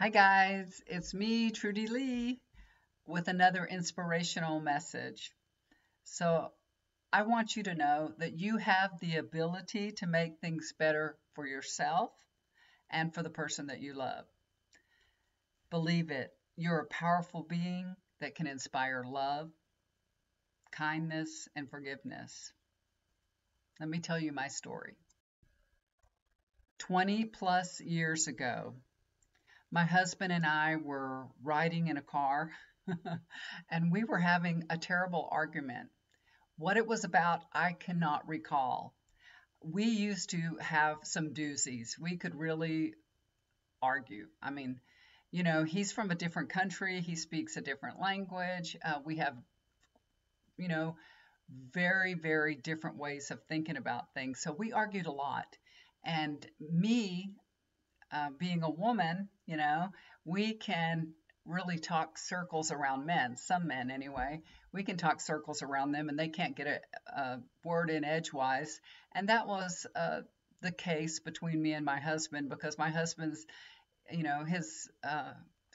Hi, guys. It's me, Trudy Lee, with another inspirational message. So, I want you to know that you have the ability to make things better for yourself and for the person that you love. Believe it. You're a powerful being that can inspire love, kindness, and forgiveness. Let me tell you my story. 20 plus years ago, my husband and I were riding in a car and we were having a terrible argument. What it was about, I cannot recall. We used to have some doozies. We could really argue. He's from a different country, he speaks a different language. We have, you know, very, very different ways of thinking about things. So we argued a lot. And me, being a woman, we can really talk circles around men, some men anyway. We can talk circles around them and they can't get a word in edgewise. And that was the case between me and my husband because my husband's, his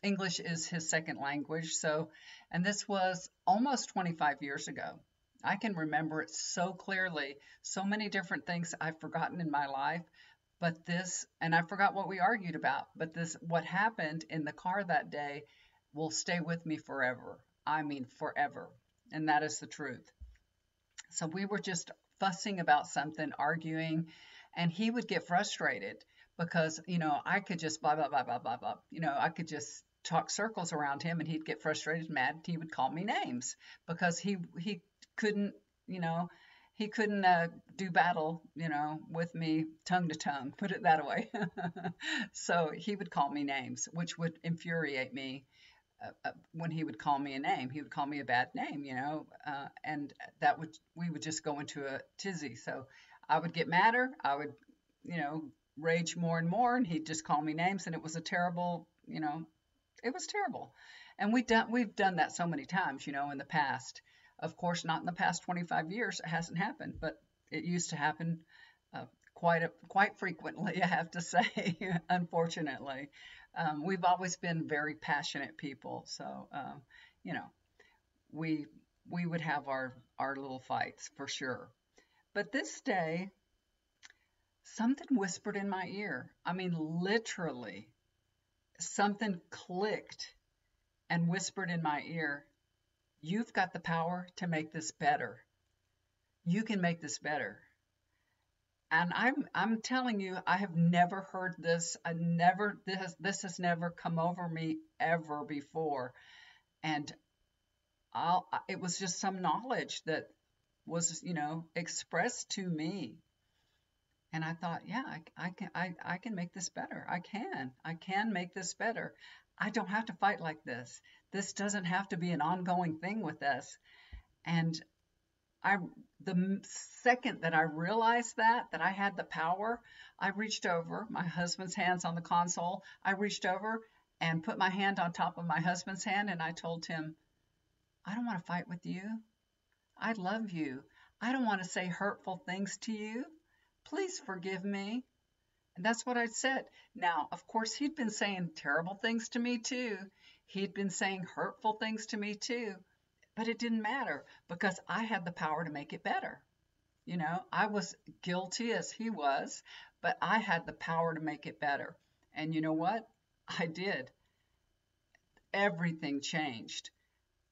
English is his second language. So, and this was almost 25 years ago. I can remember it so clearly. So many different things I've forgotten in my life, but this, and I forgot what we argued about, but this, what happened in the car that day will stay with me forever. I mean, forever. And that is the truth. So we were just fussing about something, arguing, and he would get frustrated because, I could just blah, blah, blah, blah, blah, blah. I could just talk circles around him and he'd get frustrated, mad. He would call me names because he couldn't, you know, he couldn't do battle, with me tongue to tongue, put it that way. So he would call me names, which would infuriate me. When he would call me a name, he would call me a bad name, and we would just go into a tizzy. So I would get madder. I would, you know, rage more and more, and he'd just call me names, and it was a terrible, it was terrible. And we've done that so many times, in the past. Of course, not in the past 25 years. It hasn't happened, but it used to happen quite frequently, I have to say, unfortunately. We've always been very passionate people, so you know, we we would have our little fights for sure. But this day, something whispered in my ear. I mean, literally, something clicked and whispered in my ear, "You've got the power to make this better. You can make this better." And I'm telling you, I have never heard this. I never this has never come over me ever before. And it was just some knowledge that was, expressed to me. And I thought, yeah, I can make this better. I can make this better. I don't have to fight like this. This doesn't have to be an ongoing thing with us. And I the second that I realized that I had the power, I reached over, my husband's hand's on the console. I reached over and put my hand on top of my husband's hand and I told him, "I don't want to fight with you. I love you. I don't want to say hurtful things to you. Please forgive me." And that's what I said. Now, of course, he'd been saying terrible things to me too. He'd been saying hurtful things to me too. But it didn't matter because I had the power to make it better. I was guilty as he was, but I had the power to make it better. And you know what? I did. Everything changed.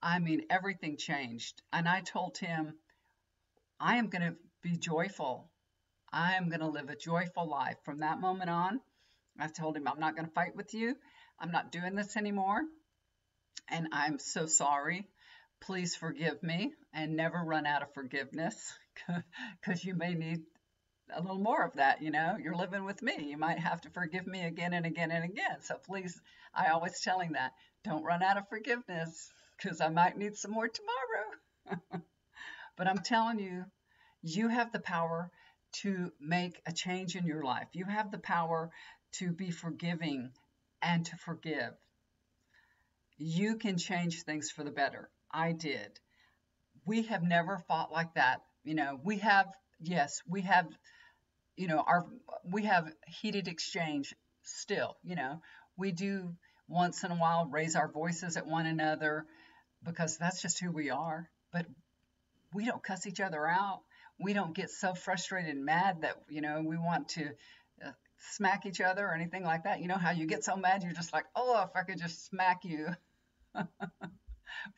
I mean, everything changed. And I told him, I am going to be joyful. I am going to live a joyful life. From that moment on, I told him, I'm not going to fight with you. I'm not doing this anymore. And I'm so sorry. Please forgive me and never run out of forgiveness because you may need a little more of that. You're living with me. You might have to forgive me again and again and again. So please, I always tell him that, don't run out of forgiveness because I might need some more tomorrow. But I'm telling you, you have the power to make a change in your life. You have the power to be forgiving and to forgive. You can change things for the better. I did. We have never fought like that. We have, yes, we have, we have heated exchange still, we do, once in a while raise our voices at one another because that's just who we are. But we don't cuss each other out. We don't get so frustrated and mad that, we want to smack each other or anything like that. You know how you get so mad, you're just like, oh, if I could just smack you.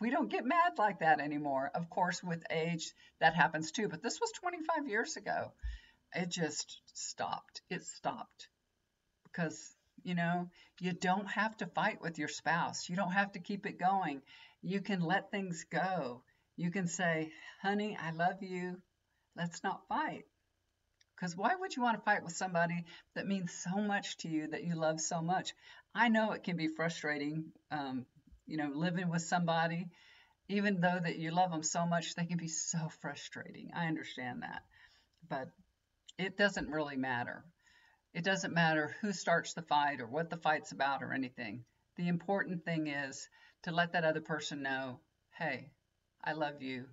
We don't get mad like that anymore. Of course, with age, that happens too. But this was 25 years ago. It just stopped. It stopped because, you know, you don't have to fight with your spouse. You don't have to keep it going. You can let things go. You can say, honey, I love you. Let's not fight. Because why would you want to fight with somebody that means so much to you, that you love so much? I know it can be frustrating, living with somebody, even though that you love them so much, they can be so frustrating. I understand that. But it doesn't really matter. It doesn't matter who starts the fight or what the fight's about or anything. The important thing is to let that other person know, hey, I love you.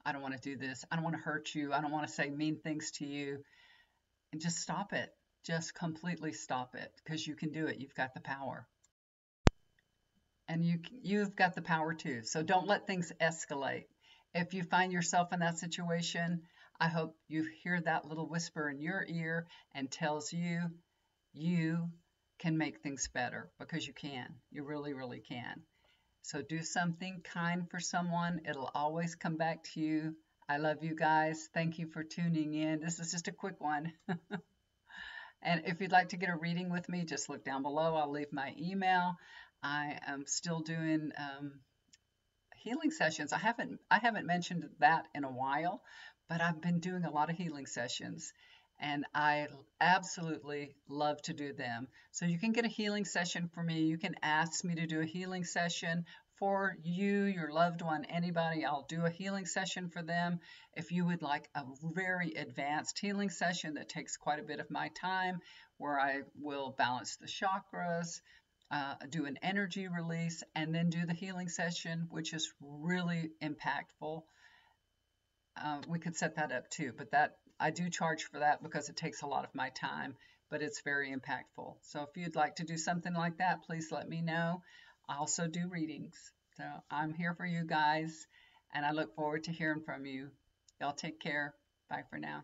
I don't want to do this. I don't want to hurt you. I don't want to say mean things to you. And just stop it. Just completely stop it because you can do it. You've got the power. And you've got the power too. So don't let things escalate. If you find yourself in that situation, I hope you hear that little whisper in your ear and tells you you can make things better because you can. You really, really can. So do something kind for someone. It'll always come back to you. I love you guys. Thank you for tuning in. This is just a quick one. And if you'd like to get a reading with me, just look down below. I'll leave my email. I am still doing healing sessions. I haven't mentioned that in a while, but I've been doing a lot of healing sessions and I absolutely love to do them. So you can get a healing session for me. You can ask me to do a healing session for you, your loved one, anybody. I'll do a healing session for them. If you would like a very advanced healing session that takes quite a bit of my time, where I will balance the chakras, do an energy release, and then do the healing session, which is really impactful. We could set that up too, but that I do charge for that because it takes a lot of my time, but it's very impactful. So if you'd like to do something like that, please let me know. I also do readings. So I'm here for you guys, and I look forward to hearing from you. Y'all take care. Bye for now.